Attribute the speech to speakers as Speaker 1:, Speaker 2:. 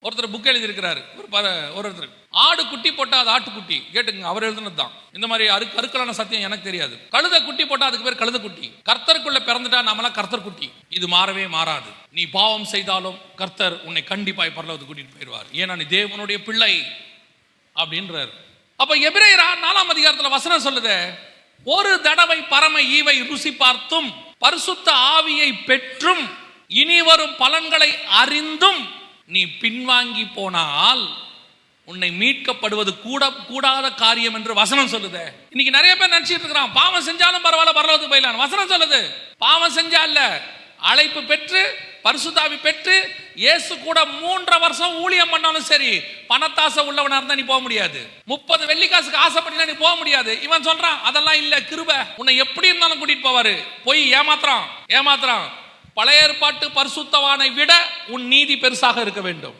Speaker 1: ஒருத்தர் புக் எழுதியிருக்கிறாரு. ஒருத்தர் ஆடு குட்டி போட்டா அது ஆட்டுக்குட்டி. கேட்டுங்க, அவர் எழுதுனது தான். இந்த மாதிரி அருக்கலான சத்தியம் எனக்கு தெரியாது. கழுத குட்டி போட்டா அதுக்கு பேர் கழுத குட்டி. கர்த்தருக்குள்ள பிறந்துட்டா நாமெல்லாம் கர்த்தர் குட்டி. இது மாறவே மாறாது. நீ பாவம் செய்தாலும் கர்த்தர் உன்னை கண்டிப்பாய் பரலோகத்துக்கு கூட்டிட்டு போயிடுவார். ஏன்னா நீ தேவனுடைய பிள்ளை அப்படின்றார். அப்ப எபிரேயர் 4ஆம் அதிகாரத்துல வசனம் சொல்லுது, ஒரு தடவை பரம ஈவை ருசி பார்த்தும் பரிசுத்த ஆவியை பெற்றும் இனி வரும் பலன்களை அறிந்தும் நீ பின்வாங்கி போனால் உன்னை மீட்கப்படுவது கூடாத காரியம் என்று வசனம் சொல்லுது. இன்னைக்கு நிறைய பேர் நினைச்சிட்டு இருக்கிறான், பாவம் செஞ்சாலும் பரவாயில்ல பரலோகத்துக்கு போயிடலாம். வசனம் சொல்லுது, பாவம் செஞ்சா இல்ல, அழைப்பு பெற்று பரிசுத்தாவி பெற்று இயேசு கூட 3 வருஷம் ஊழியம் பண்ணாலும் சரி, பணத்தாசை உள்ளவனா இருந்தா நீ போக முடியாது. 30 வெள்ளிக்காசுக்கு ஆசைப்பட்டா நீ போக முடியாது. இவன் சொல்றான் அதெல்லாம் இல்ல, கிருபை உன்னை எப்படி இருந்தாலும் கூட்டிட்டு போவாரு. போய் ஏமாத்துறான். பழைய ஏற்பாட்டு பரிசுத்தவானை விட உன் நீதி பெருசாக இருக்க வேண்டும்.